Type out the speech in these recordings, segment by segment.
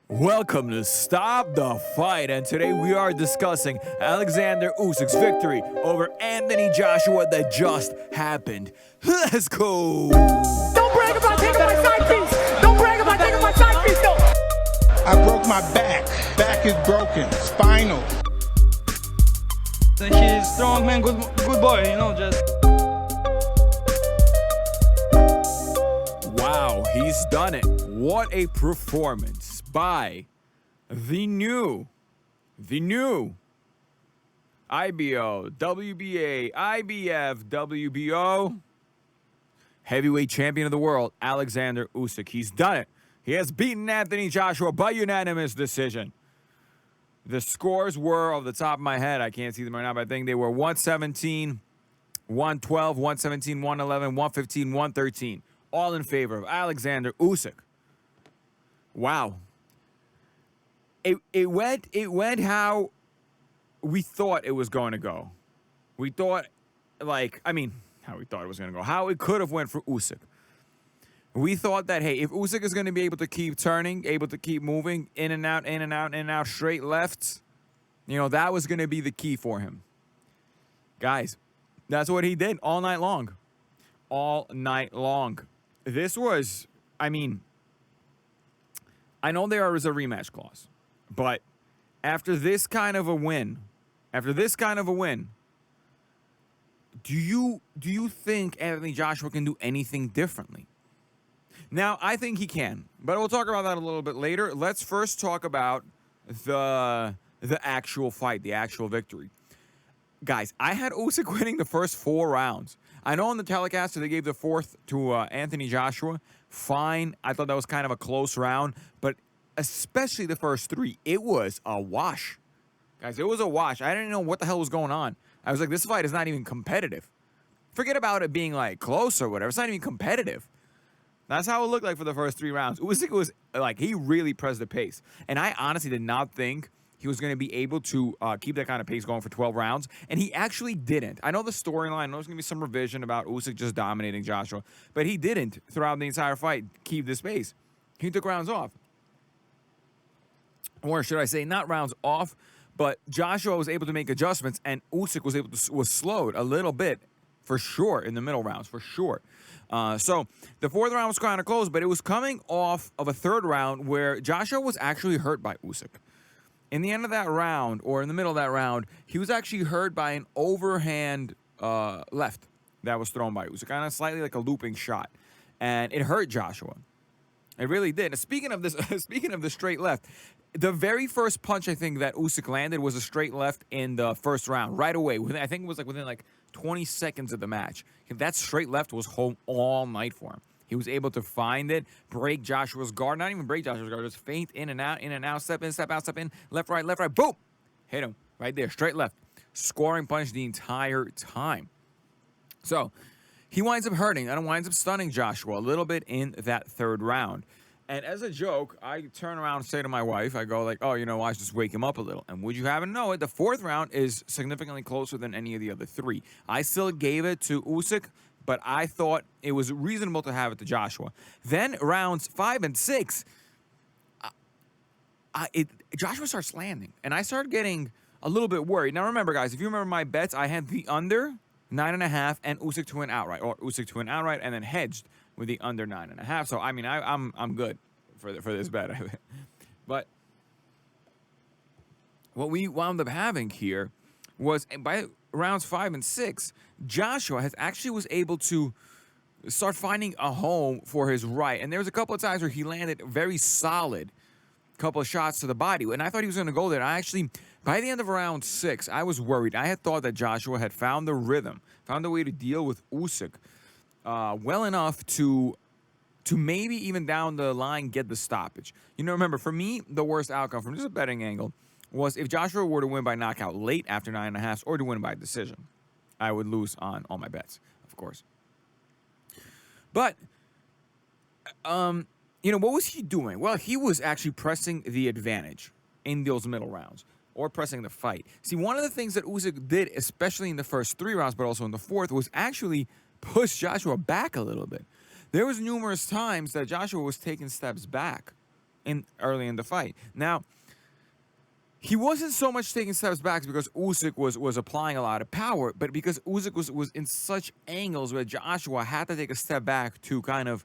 Welcome to Stop the Fight, and today we are discussing Alexander Usyk's victory over Anthony Joshua that just happened. Let's go! Don't brag about taking my side piece! Don't brag about taking my side piece, though! I broke my back. Back is broken. Spinal. He's strong, man. Good boy. Just. Wow, he's done it. What a performance by the new IBO, WBA, IBF, WBO heavyweight champion of the world, Alexander Usyk. He's done it. He has beaten Anthony Joshua by unanimous decision. The scores were, off the top of my head, I can't see them right now, but I think they were 117, 112, 117, 111, 115, 113. All in favor of Alexander Usyk. Wow. It went how we thought it was going to go. We thought, how we thought it was going to go. How it could have went for Usyk. We thought that, hey, if Usyk is going to be able to keep turning, able to keep moving in and out, in and out, in and out, straight lefts, that was going to be the key for him. Guys, that's what he did all night long. All night long. This was, I know there is a rematch clause, but after this kind of a win, do you think Anthony Joshua can do anything differently? Now, I think he can, but we'll talk about that a little bit later. Let's first talk about the actual fight, the actual victory. Guys, I had Usyk winning the first 4 rounds. I know on the telecast they gave the 4th to Anthony Joshua. Fine. I thought that was kind of a close round, but especially the first 3, it was a wash. Guys, it was a wash. I didn't know what the hell was going on. I was like, this fight is not even competitive. Forget about it being like close or whatever. It's not even competitive. That's how it looked like for the first 3 rounds. Usyk was like, he really pressed the pace. And I honestly did not think he was going to be able to keep that kind of pace going for 12 rounds. And he actually didn't. I know the storyline. I know there's going to be some revision about Usyk just dominating Joshua. But he didn't, throughout the entire fight, keep this pace. He took rounds off. Or should I say, not rounds off, but Joshua was able to make adjustments, and Usyk was slowed a little bit, for sure, in the middle rounds, for sure. So the 4th round was kind of close, but it was coming off of a 3rd round where Joshua was actually hurt by Usyk. In the end of that round, or in the middle of that round, he was actually hurt by an overhand left that was thrown by Usyk, kind of slightly like a looping shot, and it hurt Joshua. It really did. And speaking of this, speaking of the straight left, the very first punch I think that Usyk landed was a straight left in the first round, right away. I think it was within 20 seconds of the match. That straight left was home all night for him. He was able to find it, break Joshua's guard, not even break Joshua's guard, just feint in and out, step in, step out, step in, left, right, boom! Hit him right there, straight left. Scoring punch the entire time. So he winds up hurting and winds up stunning Joshua a little bit in that 3rd round. And as a joke, I turn around and say to my wife, I go oh, I should just wake him up a little. And would you have it know it, the 4th round is significantly closer than any of the other 3. I still gave it to Usyk, but I thought it was reasonable to have it to Joshua. Then rounds 5 and 6, Joshua starts landing, and I started getting a little bit worried. Now remember, guys, if you remember my bets, I had the under 9.5 and Usyk to win outright, or Usyk to win outright, and then hedged with the under 9.5. So I'm good for this bet. But what we wound up having here was, by rounds 5 and 6, Joshua was able to start finding a home for his right. And there was a couple of times where he landed very solid couple of shots to the body. And I thought he was going to go there. By the end of round 6, I was worried. I had thought that Joshua had found the rhythm, found a way to deal with Usyk well enough to maybe even down the line get the stoppage. Remember, for me, the worst outcome from just a betting angle was if Joshua were to win by knockout late after 9.5 or to win by decision. I would lose on all my bets, of course. But, what was he doing? Well, he was actually pressing the advantage in those middle rounds, or pressing the fight. See, one of the things that Usyk did, especially in the first 3 rounds, but also in the 4th, was actually push Joshua back a little bit. There was numerous times that Joshua was taking steps back early in the fight. Now, he wasn't so much taking steps back because Usyk was applying a lot of power, but because Usyk was in such angles where Joshua had to take a step back to kind of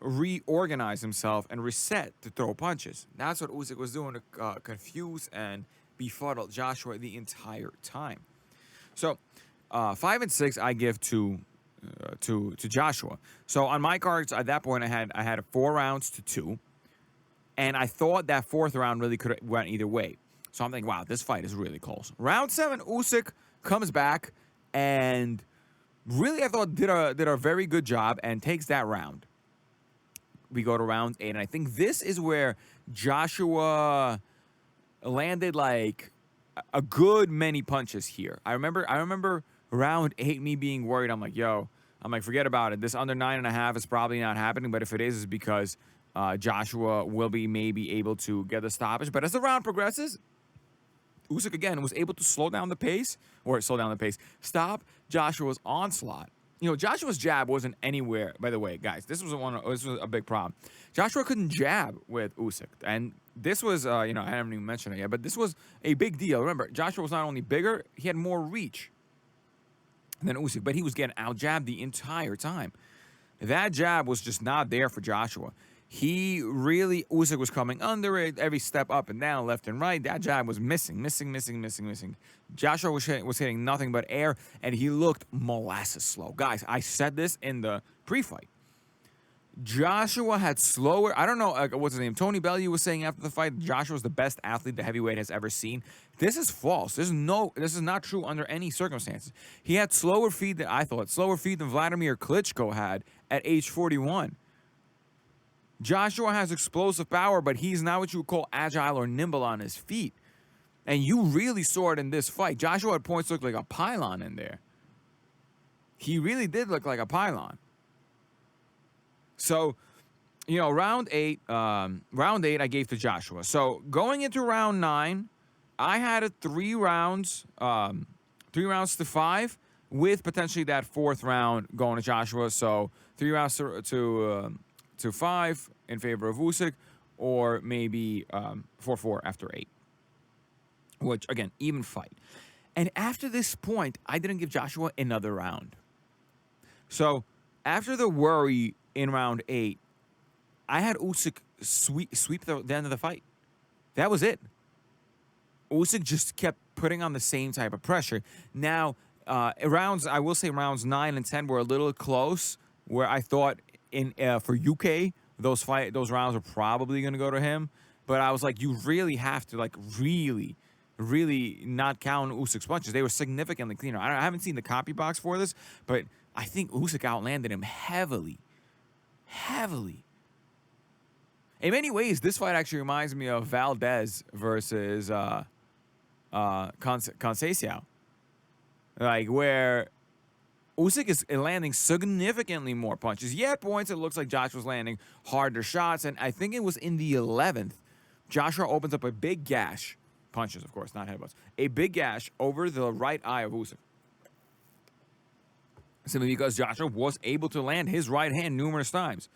reorganize himself and reset to throw punches. That's what Usyk was doing to confuse and befuddle Joshua the entire time. So 5 and 6 I give to Joshua. So on my cards at that point I had 4 rounds to 2, and I thought that 4th round really could have went either way. So I'm thinking, wow, this fight is really close. Round 7, Usyk comes back and really I thought did a very good job and takes that round. We go to round 8, and I think this is where Joshua landed like a good many punches here. I remember round 8 me being worried. I'm like, forget about it. This under 9.5 is probably not happening, but if it is, it's because Joshua will be maybe able to get the stoppage. But as the round progresses, Usyk again was able to stop Joshua's onslaught. You know, Joshua's jab wasn't anywhere. By the way, guys, this was a big problem. Joshua couldn't jab with Usyk, and this was I haven't even mentioned it yet, but this was a big deal. Remember, Joshua was not only bigger, he had more reach than Usyk, but he was getting out jabbed the entire time. That jab was just not there for Joshua. Usyk was coming under it every step up and down, left and right. That jab was missing. Joshua was hitting nothing but air, and he looked molasses slow. Guys, I said this in the pre-fight. Joshua had slower. I don't know what's his name. Tony Bellew was saying after the fight, Joshua was the best athlete the heavyweight has ever seen. This is false. This is not true under any circumstances. He had slower feet than Vladimir Klitschko had at age 41. Joshua has explosive power, but he's not what you would call agile or nimble on his feet. And you really saw it in this fight. Joshua at points looked like a pylon in there. He really did look like a pylon. So, round 8 I gave to Joshua. So going into round 9, I had it 3 rounds to 5, with potentially that 4th round going to Joshua. So 3 rounds to 5 in favor of Usyk, or maybe 4-4 after 8. Which, again, even fight. And after this point, I didn't give Joshua another round. So after the worry in round 8, I had Usyk sweep the end of the fight. That was it. Usyk just kept putting on the same type of pressure. Now, rounds 9 and 10 were a little close, where I thought for UK, those rounds are probably going to go to him. But I was like, you really have to really not count Usyk's punches. They were significantly cleaner. I haven't seen the copy box for this, but I think Usyk outlanded him heavily. In many ways, this fight actually reminds me of Valdez versus Conceição. Like, where Usyk is landing significantly more punches. Yeah, at points it looks like Josh was landing harder shots, and I think it was in the 11th, Joshua opens up a big gash. Punches, of course, not headbutts. A big gash over the right eye of Usyk. Simply because Joshua was able to land his right hand numerous times.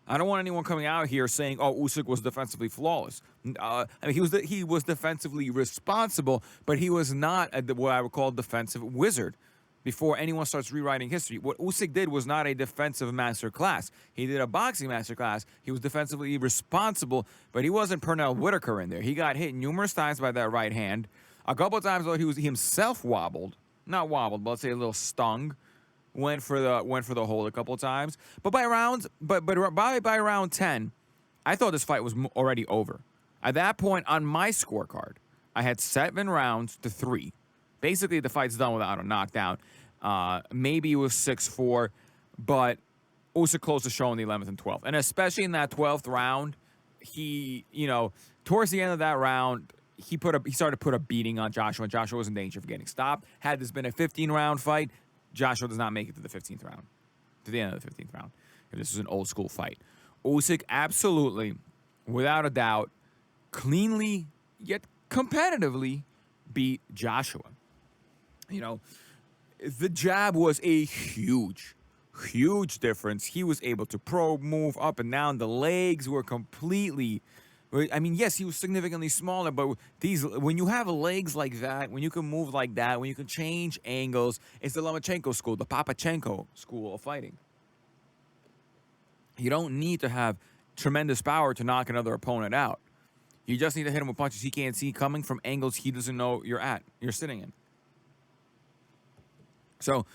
I don't want anyone coming out here saying, "Oh, Usyk was defensively flawless." He was defensively responsible, but he was not what I would call defensive wizard. Before anyone starts rewriting history, what Usyk did was not a defensive master class. He did a boxing master class. He was defensively responsible, but he wasn't Pernell Whitaker in there. He got hit numerous times by that right hand. A couple of times though, he himself wobbled, not wobbled, but let's say a little stung. Went for the hold a couple of times. But by round 10, I thought this fight was already over. At that point on my scorecard, I had 7 rounds to 3. Basically, the fight's done without a knockdown. Maybe it was 6-4, but Usyk closed the show in the 11th and 12th. And especially in that 12th round, he, towards the end of that round, he started to put a beating on Joshua. Joshua was in danger of getting stopped. Had this been a 15-round fight, Joshua does not make it to the 15th round, to the end of the 15th round, if this was an old school fight. Usyk absolutely, without a doubt, cleanly yet competitively beat Joshua. The jab was a huge difference. He was able to probe, move up and down. The legs were completely I mean, yes, he was significantly smaller, but when you have legs like that, when you can move like that, when you can change angles, it's the Lomachenko school, the Papachenko school of fighting. You don't need to have tremendous power to knock another opponent out. You just need to hit him with punches he can't see coming from angles he doesn't know you're sitting in. So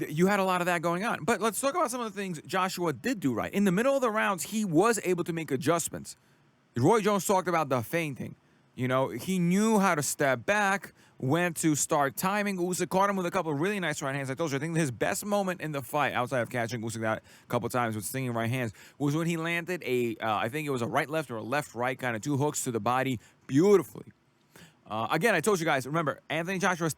you had a lot of that going on. But let's talk about some of the things Joshua did do right. In the middle of the rounds, he was able to make adjustments. Roy Jones talked about the feinting. You know, he knew how to step back, when to start timing. Usyk caught him with a couple of really nice right hands. I told you, I think his best moment in the fight, outside of catching Usyk that a couple of times with stinging right hands, was when he landed I think it was a right-left or a left-right kind of 2 hooks to the body beautifully. Again, I told you guys, remember, Anthony Joshua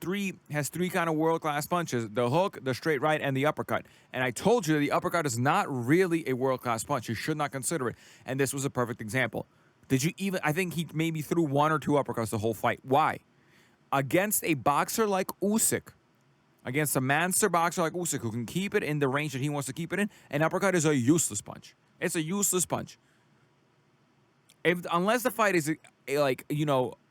has three kind of world-class punches: the hook, the straight right, and the uppercut. And I told you the uppercut is not really a world-class punch. You should not consider it. And this was a perfect example. I think he maybe threw 1 or 2 uppercuts the whole fight. Why? Against a boxer like Usyk, against a monster boxer like Usyk, who can keep it in the range that he wants to keep it in, an uppercut is a useless punch. It's a useless punch. Unless the fight is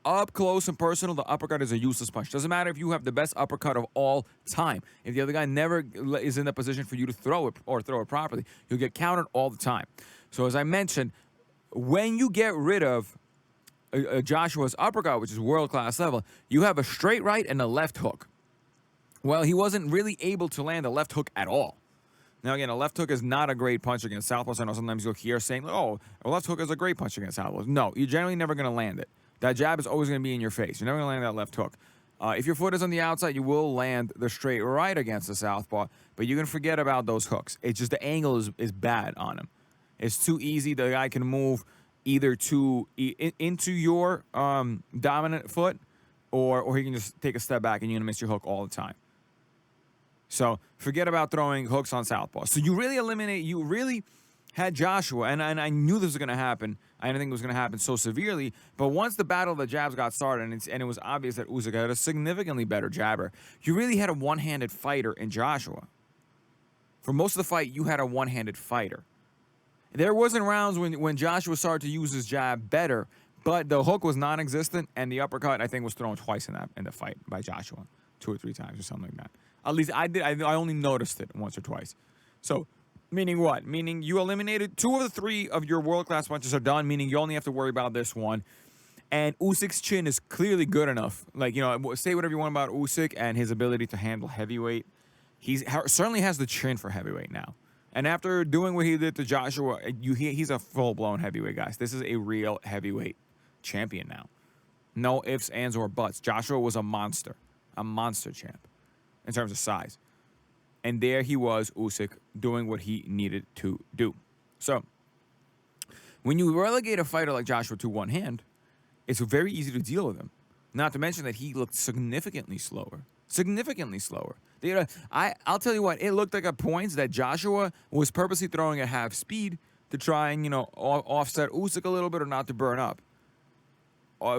up close and personal, the uppercut is a useless punch. Doesn't matter if you have the best uppercut of all time. If the other guy never is in the position for you to throw it or throw it properly, you'll get countered all the time. So as I mentioned, when you get rid of Joshua's uppercut, which is world-class level, you have a straight right and a left hook. Well, he wasn't really able to land a left hook at all. Now, again, a left hook is not a great punch against southpaws. I know sometimes you'll hear saying, oh, a left hook is a great punch against southpaws. No, you're generally never going to land it. That jab is always going to be in your face. You're never going to land that left hook. If your foot is on the outside, you will land the straight right against the southpaw, but you can forget about those hooks. It's just the angle is bad on him. It's too easy. The guy can move either into your dominant foot, or he can just take a step back and you're going to miss your hook all the time. So forget about throwing hooks on southpaw. So you really had Joshua, and I knew this was going to happen. I didn't think it was going to happen so severely. But once the battle of the jabs got started, and it was obvious that Usyk had a significantly better jabber, you really had a one-handed fighter in Joshua. For most of the fight, you had a one-handed fighter. There wasn't rounds when Joshua started to use his jab better, but the hook was non-existent, and the uppercut, I think, was thrown twice in the fight by Joshua, 2 or 3 times or something like that. At least I did. I only noticed it once or twice. So, meaning what? Meaning you eliminated 2 of the 3 of your world-class punches are done, meaning you only have to worry about this one. And Usyk's chin is clearly good enough. Like, say whatever you want about Usyk and his ability to handle heavyweight. He certainly has the chin for heavyweight now. And after doing what he did to Joshua, he's a full-blown heavyweight, guys. This is a real heavyweight champion now. No ifs, ands, or buts. Joshua was a monster champ in terms of size. And there he was, Usyk, doing what he needed to do. So, when you relegate a fighter like Joshua to one hand, it's very easy to deal with him. Not to mention that he looked significantly slower. I'll tell you what, it looked like at points that Joshua was purposely throwing at half speed to try and, offset Usyk a little bit or not to burn up.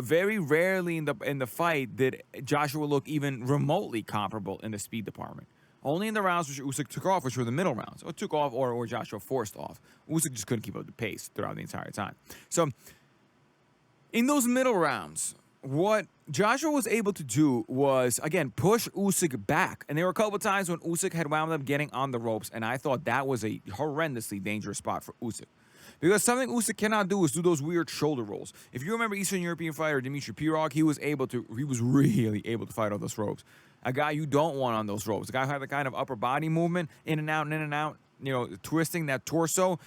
Very rarely in the fight did Joshua look even remotely comparable in the speed department. Only in the rounds which Usyk took off, which were the middle rounds, or Joshua forced off. Usyk just couldn't keep up the pace throughout the entire time. So, in those middle rounds, what Joshua was able to do was, again, push Usyk back. And there were a couple of times when Usyk had wound up getting on the ropes, and I thought that was a horrendously dangerous spot for Usyk. Because something Usyk cannot do is do those weird shoulder rolls. If you remember Eastern European fighter Dmitry Pirog, he was really able to fight off those ropes. A guy you don't want on those ropes. A guy who had the kind of upper body movement, in and out, twisting that torso.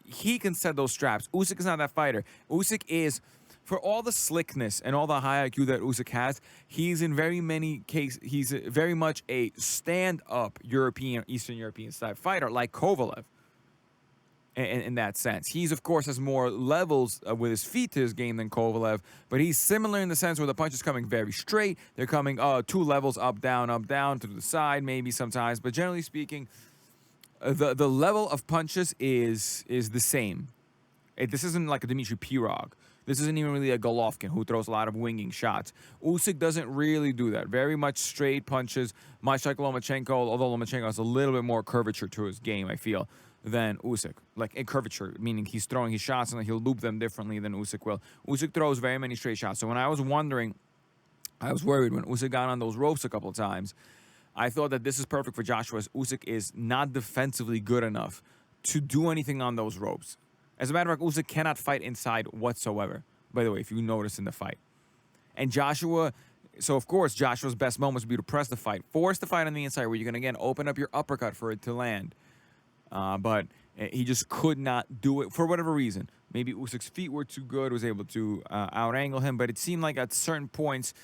He can set those straps. Usyk is not that fighter. Usyk is, for all the slickness and all the high IQ that Usyk has, he's in very many cases, he's very much a stand-up Eastern European type fighter, like Kovalev. In that sense, he's of course has more levels with his feet to his game than Kovalev, but he's similar in the sense where the punch is coming very straight. They're coming 2 levels up, down, to the side, maybe sometimes, but generally speaking, the level of punches is the same. This isn't like a Dmitry Pirog. This isn't even really a Golovkin who throws a lot of winging shots. Usyk doesn't really do that. Very much straight punches, much like Lomachenko, although Lomachenko has a little bit more curvature to his game, I feel. than Usyk, like in curvature, meaning he's throwing his shots and he'll loop them differently than Usyk will. Usyk throws very many straight shots. So when I was wondering, I was worried when Usyk got on those ropes a couple of times. I thought that this is perfect for Joshua, as Usyk is not defensively good enough to do anything on those ropes. As a matter of fact, Usyk cannot fight inside whatsoever, by the way, if you notice in the fight. And Joshua, so of course, Joshua's best moments would be to press the fight, force the fight on the inside where you can, again, open up your uppercut for it to land. But he just could not do it for whatever reason. Maybe Usyk's feet were too good, was able to out-angle him, but it seemed like at certain points,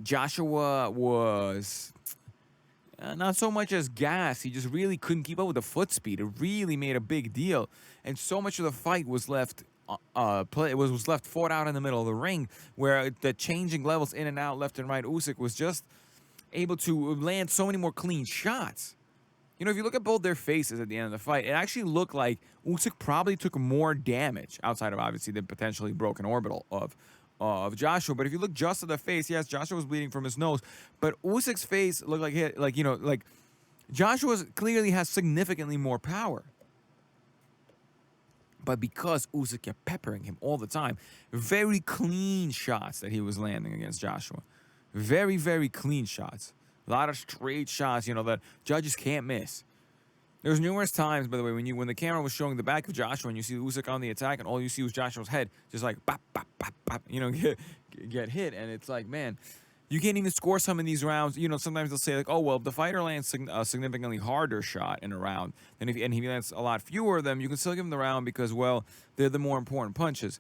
Joshua was not so much as gas. He just really couldn't keep up with the foot speed. It really made a big deal. And so much of the fight was left was left fought out in the middle of the ring, where the changing levels in and out, left and right, Usyk was just able to land so many more clean shots. You know, if you look at both their faces at the end of the fight, it actually looked like Usyk probably took more damage, outside of obviously the potentially broken orbital of Joshua. But if you look just at the face, yes, Joshua was bleeding from his nose, but Usyk's face looked like Joshua clearly has significantly more power. But because Usyk kept peppering him all the time, very clean shots that he was landing against Joshua. Very, very clean shots. A lot of straight shots, that judges can't miss. There's numerous times, by the way, when the camera was showing the back of Joshua and you see Usyk on the attack and all you see was Joshua's head just like bop, bop, bop, bop, get hit. And it's like, man, you can't even score some of these rounds. Sometimes they'll say like, oh, well, if the fighter lands a significantly harder shot in a round, and he lands a lot fewer of them, you can still give him the round because, well, they're the more important punches.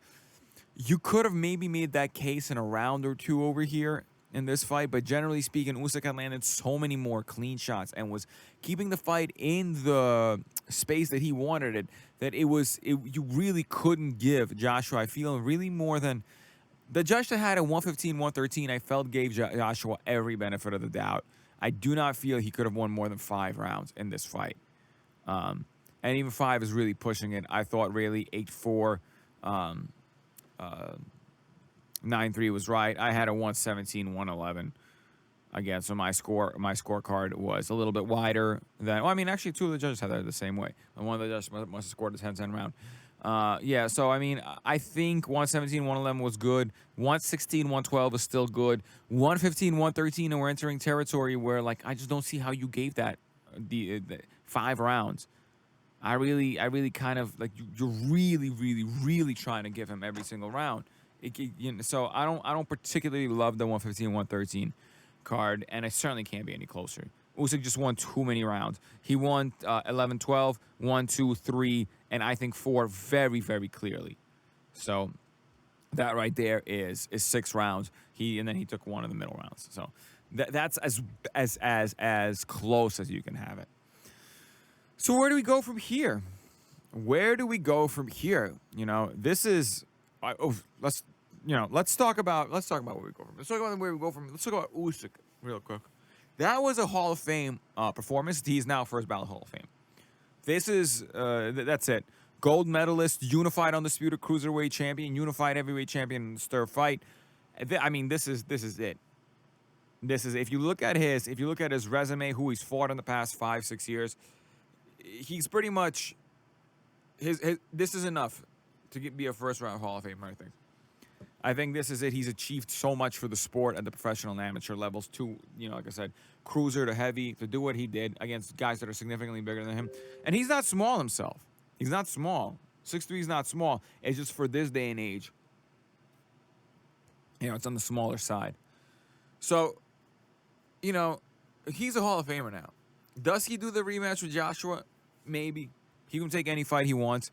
You could have maybe made that case in a round or two over here in this fight, but generally speaking, Usyk had landed so many more clean shots and was keeping the fight in the space that he wanted it, that you really couldn't give Joshua, I feel, really more than the judge that had a 115, 113, I felt gave Joshua every benefit of the doubt. I do not feel he could have won more than 5 rounds in this fight. And even 5 is really pushing it. I thought really 8-4, 9-3 was right. I had a 117, 111. Again, so my scorecard was a little bit wider than, actually 2 of the judges had that the same way. And one of the judges must have scored a 10-10 round. So, I think 117, 111 was good. 116, 112 is still good. 115, 113, and we're entering territory where, I just don't see how you gave that the 5 rounds. I really kind of, you're really, really, really trying to give him every single round. So I don't particularly love the 115, 113 card, and I certainly can't be any closer. Usyk just won too many rounds. He won 11, 12, 1, 2, 3, and I think 4 very, very clearly. So that right there is 6 rounds. And then he took 1 of the middle rounds. So that's as close as you can have it. So where do we go from here? This is let's talk about where we go from. Let's talk about where we go from. Let's talk about Usyk real quick. That was a Hall of Fame performance. He's now first ballot Hall of Fame. This is that's it. Gold medalist, unified undisputed cruiserweight champion, unified heavyweight champion in the stir fight. This is it. This is, if you look at his resume, who he's fought in the past 5-6 years, he's pretty much this is enough to be a first round Hall of Famer, I think this is it. He's achieved so much for the sport at the professional and amateur levels to, like I said, cruiser to heavy, to do what he did against guys that are significantly bigger than him. And he's not small himself. He's not small. 6'3" is not small. It's just for this day and age, it's on the smaller side. So, he's a Hall of Famer now. Does he do the rematch with Joshua? Maybe. He can take any fight he wants.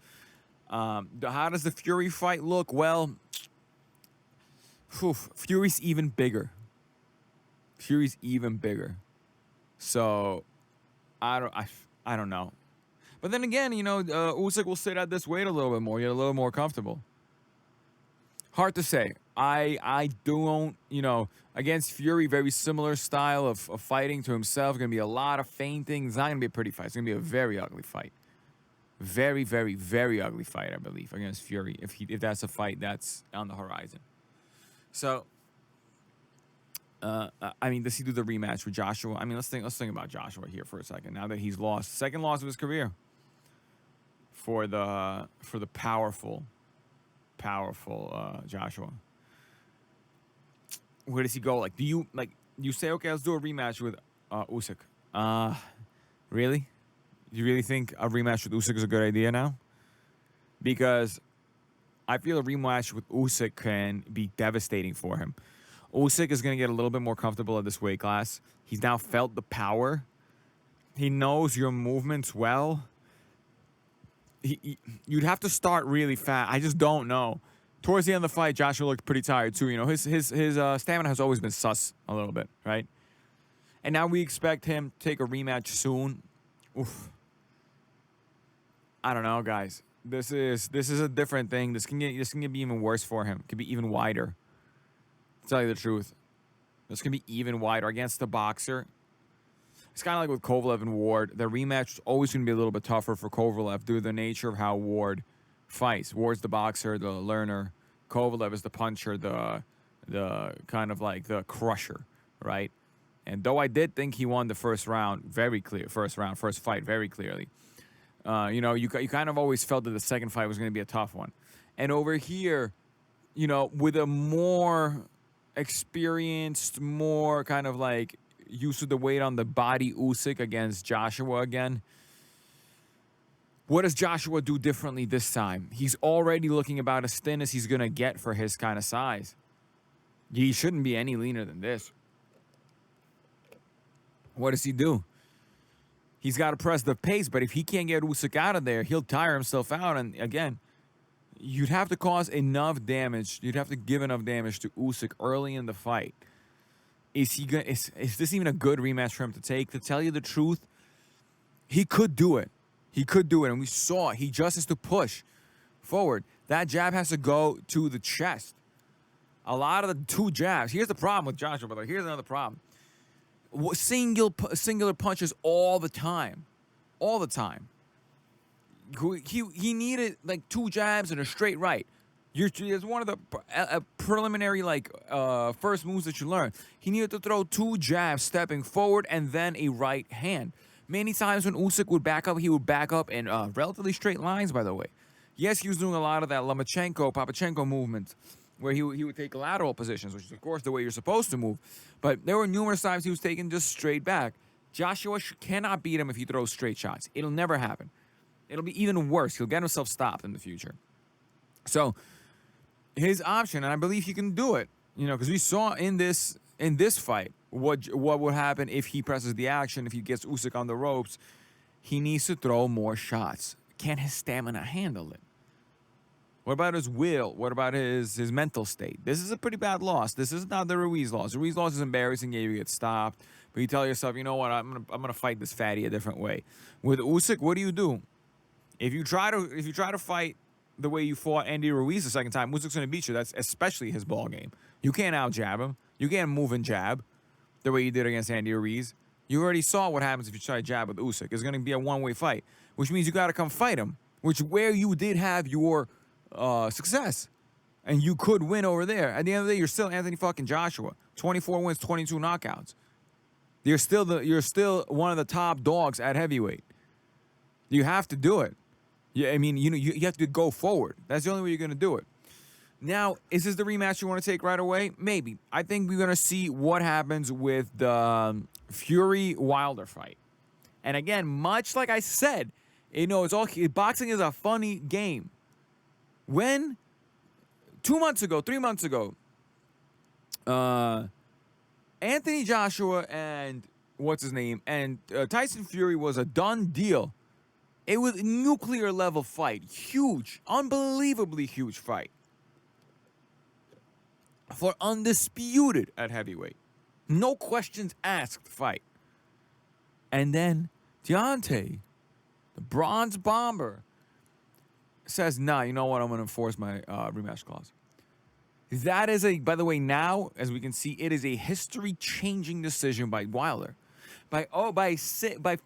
How does the Fury fight look? Well, Fury's even bigger. So, I don't know. But then again, Usyk will sit at this weight a little bit more, get a little more comfortable. Hard to say. I don't, against Fury, very similar style of fighting to himself. Going to be a lot of feinting. It's not going to be a pretty fight. It's going to be a very ugly fight. Very, very, very ugly fight, I believe, against Fury, if that's a fight that's on the horizon. So, does he do the rematch with Joshua? Let's think about Joshua here for a second. Now that he's lost, second loss of his career. for the powerful Joshua. Where does he go? Like, do you say, okay, let's do a rematch with Usyk? Really? You really think a rematch with Usyk is a good idea now? Because I feel a rematch with Usyk can be devastating for him. Usyk is going to get a little bit more comfortable at this weight class. He's now felt the power. He knows your movements well. You'd have to start really fast. I just don't know. Towards the end of the fight, Joshua looked pretty tired too. You know, his stamina has always been sus a little bit, right? And now we expect him to take a rematch soon. Oof. I don't know, guys. This is a different thing. This can be even worse for him. It could be even wider. To tell you the truth, this can be even wider against the boxer. It's kind of like with Kovalev and Ward. The rematch is always going to be a little bit tougher for Kovalev due to the nature of how Ward fights. Ward's the boxer, the learner. Kovalev is the puncher, the kind of like the crusher, right? And though I did think he won the first fight very clearly. You kind of always felt that the second fight was going to be a tough one. And over here, with a more experienced, more kind of like used to the weight on the body Usyk against Joshua again. What does Joshua do differently this time? He's already looking about as thin as he's going to get for his kind of size. He shouldn't be any leaner than this. What does he do? He's got to press the pace, but if he can't get Usyk out of there, he'll tire himself out. And again, you'd have to cause enough damage. You'd have to give enough damage to Usyk early in the fight. Is this even a good rematch for him to take? To tell you the truth, he could do it. He could do it, and we saw it. He just has to push forward. That jab has to go to the chest. A lot of the two jabs. Here's the problem with Joshua, brother. Here's another problem. Singular punches all the time. All the time. He needed like two jabs and a straight right. It's one of the preliminary first moves that you learn. He needed to throw two jabs stepping forward and then a right hand. Many times when Usyk would back up, he would back up in relatively straight lines, by the way. Yes, he was doing a lot of that Lomachenko movement where he would take lateral positions, which is, of course, the way you're supposed to move. But there were numerous times he was taking just straight back. Joshua cannot beat him if he throws straight shots. It'll never happen. It'll be even worse. He'll get himself stopped in the future. So his option, and I believe he can do it, because we saw in this fight what would happen if he presses the action, if he gets Usyk on the ropes. He needs to throw more shots. Can his stamina handle it? What about his will? What about his mental state? This is a pretty bad loss. This is not the Ruiz loss. The Ruiz loss is embarrassing. Yeah, you get stopped. But you tell yourself, you know what, I'm gonna fight this fatty a different way. With Usyk, what do? If you try to fight the way you fought Andy Ruiz the second time, Usyk's gonna beat you. That's especially his ball game. You can't out jab him. You can't move and jab the way you did against Andy Ruiz. You already saw what happens if you try to jab with Usyk. It's gonna be a one-way fight, which means you gotta come fight him. Where you did have your success, and you could win over there. At the end of the day, you're still Anthony fucking Joshua. 24 wins, 22 knockouts. You're still one of the top dogs at heavyweight. You have to do it. Yeah, I mean, you have to go forward. That's the only way you're gonna do it. Now, is this the rematch you want to take right away? Maybe. I think we're gonna see what happens with the Fury Wilder fight. And again, much like I said, boxing is a funny game. When 3 months ago, Anthony Joshua and Tyson Fury was a done deal. It was a nuclear level fight. Huge, unbelievably huge fight. For undisputed at heavyweight. No questions asked fight. And then Deontay, the bronze bomber, says, nah, you know what? I'm going to enforce my rematch clause. That is by the way, now, as we can see, it is a history-changing decision by Wilder. By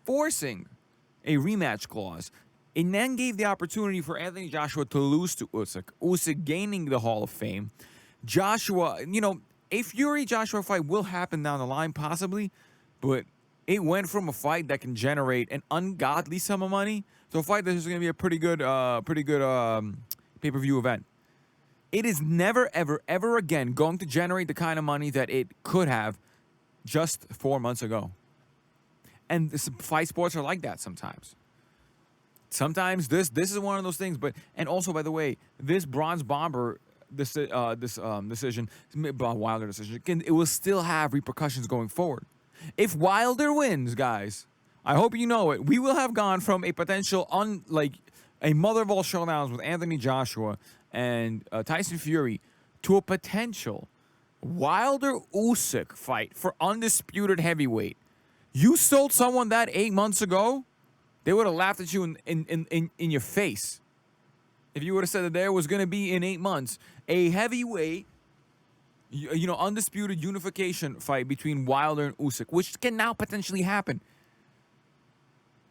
forcing a rematch clause, it then gave the opportunity for Anthony Joshua to lose to Usyk. Usyk gaining the Hall of Fame. Joshua, a Fury-Joshua fight will happen down the line, possibly, but it went from a fight that can generate an ungodly sum of money to a fight that is going to be a pretty good pay-per-view event. It is never, ever, ever again going to generate the kind of money that it could have just 4 months ago. And fight sports are like that sometimes. Sometimes this is one of those things. And also, by the way, this Bronze Bomber decision, Wilder decision, it will still have repercussions going forward. If Wilder wins, guys, I hope you know it, we will have gone from a potential a mother of all showdowns with Anthony Joshua and Tyson Fury to a potential Wilder-Usyk fight for undisputed heavyweight. You sold someone that 8 months ago, they would have laughed at you in your face. If you would have said that there was going to be in 8 months a heavyweight, undisputed unification fight between Wilder and Usyk, which can now potentially happen.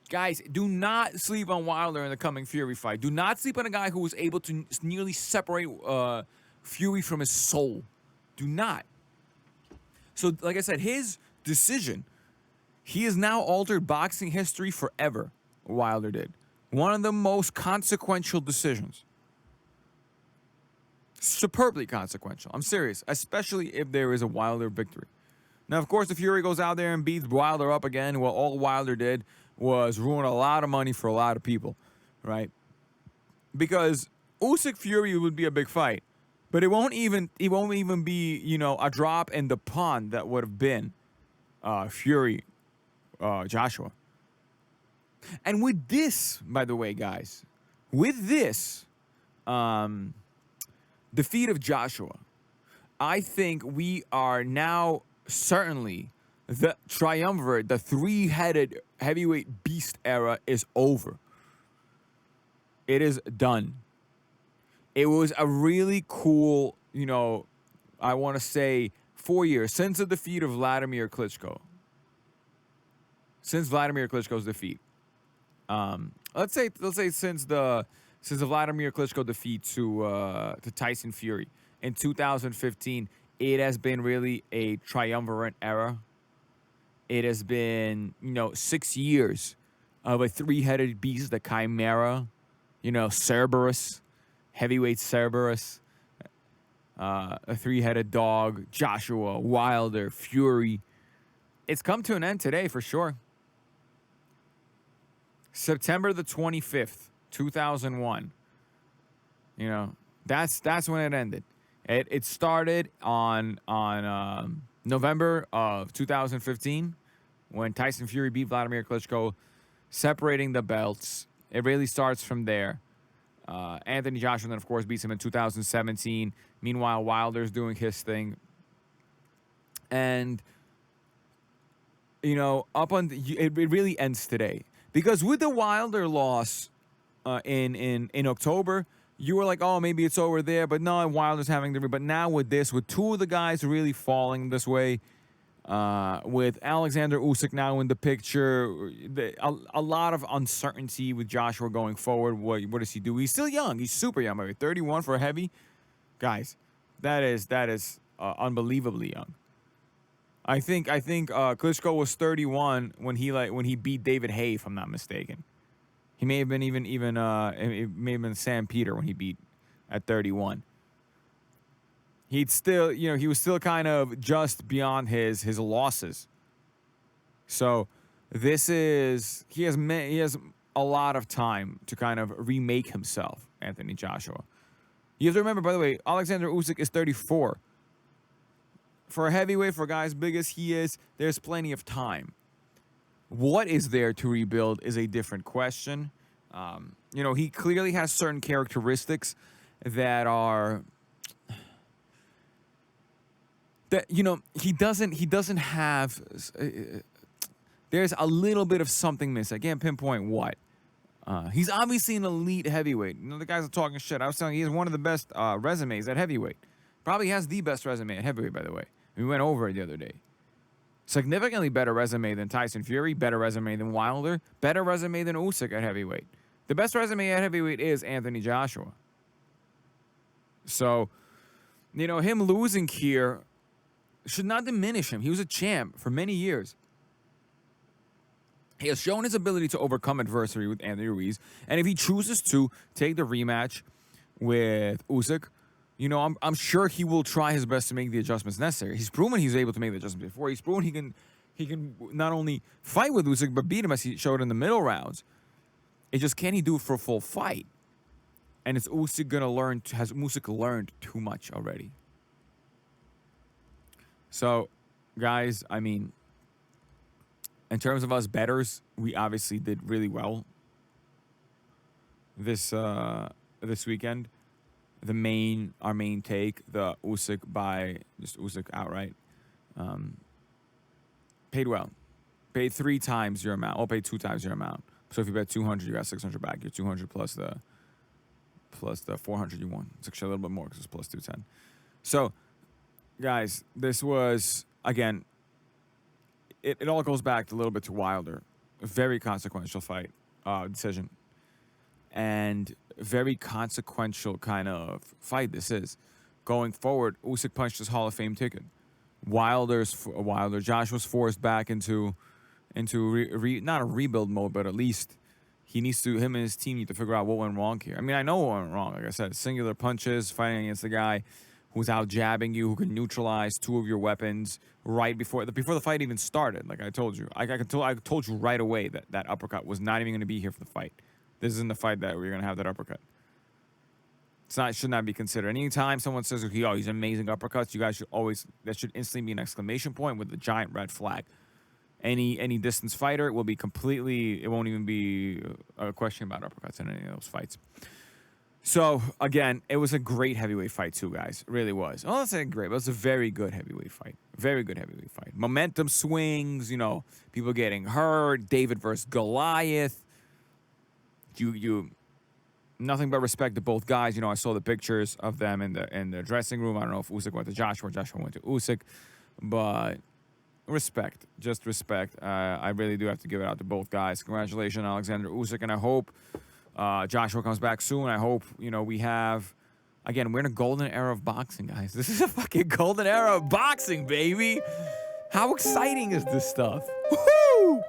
Guys, do not sleep on Wilder in the coming Fury fight. Do not sleep on a guy who was able to nearly separate Fury from his soul. Do not. So, like I said, his decision, he has now altered boxing history forever, Wilder did. One of the most consequential decisions. Superbly consequential. I'm serious. Especially if there is a Wilder victory. Now, of course, if Fury goes out there and beats Wilder up again, well, all Wilder did was ruin a lot of money for a lot of people, right? Because Usyk Fury would be a big fight, but it won't even be, a drop in the pond that would have been Fury Joshua. And with this, by the way, guys, with this defeat of Joshua, I think we are now certainly the triumvirate, the three-headed heavyweight beast era is over. It is done. It was a really cool, I want to say 4 years since the defeat of Vladimir Klitschko. Since Vladimir Klitschko's defeat. Let's say since the Vladimir Klitschko defeat to Tyson Fury in 2015, it has been really a triumvirate era. It has been, 6 years of a three-headed beast, the Chimera, Cerberus, heavyweight Cerberus, a three-headed dog, Joshua, Wilder, Fury. It's come to an end today for sure. September the 25th, 2001. That's when it ended. It started on November of 2015 when Tyson Fury beat Vladimir Klitschko, separating the belts. It really starts from there. Anthony Joshua then, of course, beats him in 2017. Meanwhile, Wilder's doing his thing. And, it really ends today. Because with the Wilder loss in October, you were like, oh, maybe it's over there. But no, Wilder's having the... But now with this, with two of the guys really falling this way, with Alexander Usyk now in the picture, a lot of uncertainty with Joshua going forward. What does he do? He's still young. He's super young. Maybe 31 for a heavy. Guys, that is unbelievably young. I think Klitschko was 31 when he beat David Haye, if I'm not mistaken. He may have been it may have been Sam Peter when he beat at 31. He was still kind of just beyond his losses. So he has a lot of time to kind of remake himself, Anthony Joshua. You have to remember, by the way, Alexander Usyk is 34. For a heavyweight, for a guy as big as he is, there's plenty of time. What is there to rebuild is a different question. He clearly has certain characteristics that are... he doesn't have... there's a little bit of something missing. I can't pinpoint what. He's obviously an elite heavyweight. The guys are talking shit. I was telling you, he has one of the best resumes at heavyweight. Probably has the best resume at heavyweight, by the way. We went over it the other day. Significantly better resume than Tyson Fury, better resume than Wilder, better resume than Usyk at heavyweight. The best resume at heavyweight is Anthony Joshua. So, him losing here should not diminish him. He was a champ for many years. He has shown his ability to overcome adversity with Anthony Ruiz, and if he chooses to take the rematch with Usyk, you know, I'm sure he will try his best to make the adjustments necessary. He's proven he's able to make the adjustments before. He's proven he can not only fight with Usyk but beat him, as he showed in the middle rounds. It's just, can he do it for a full fight? And is Usyk gonna learn? Has Usyk learned too much already? So, guys, I mean, in terms of us bettors, we obviously did really well this weekend. Our main take, the Usyk by just Usyk outright, paid well. Paid 3 times your amount. Or paid 2 times your amount. So if you bet 200, you got 600 back. You're 200 plus the 400 you won. It's actually a little bit more because it's plus 210. So, guys, this was, again, it all goes back a little bit to Wilder. A very consequential fight, decision. And very consequential kind of fight this is. Going forward, Usyk punched his Hall of Fame ticket. Josh was forced back into not a rebuild mode, but at least him and his team need to figure out what went wrong here. I mean, I know what went wrong. Like I said, singular punches, fighting against a guy who's out jabbing you, who can neutralize 2 of your weapons right before the fight even started. Like I told you, I told you right away that uppercut was not even going to be here for the fight. This isn't the fight that we're going to have that uppercut. Should not be considered. Anytime someone says, "Oh, he's amazing uppercuts," you guys that should instantly be an exclamation point with a giant red flag. Any distance fighter will be completely. It won't even be a question about uppercuts in any of those fights. So again, it was a great heavyweight fight too, guys. It really was. Oh, let's say great, but it was a very good heavyweight fight. Very good heavyweight fight. Momentum swings. You know, people getting hurt. David versus Goliath. Nothing but respect to both guys. You know, I saw the pictures of them in the dressing room. I don't know if Usyk went to Joshua or Joshua went to Usyk, but respect, just respect. I really do have to give it out to both guys. Congratulations, Alexander Usyk, and I hope Joshua comes back soon. I hope, you know, we have, again, we're in a golden era of boxing, guys. This is a fucking golden era of boxing, baby. How exciting is this stuff? Woo!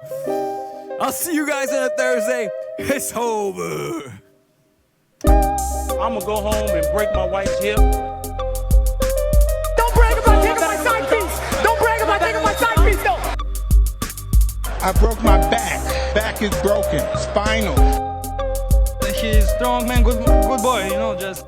I'll see you guys on a Thursday. It's over. I'm gonna go home and break my wife's hip. Don't brag about taking my side piece. Don't brag about taking my side piece, though. I broke my back. Back is broken. Spinal. He's strong, man. Good boy. You know, just.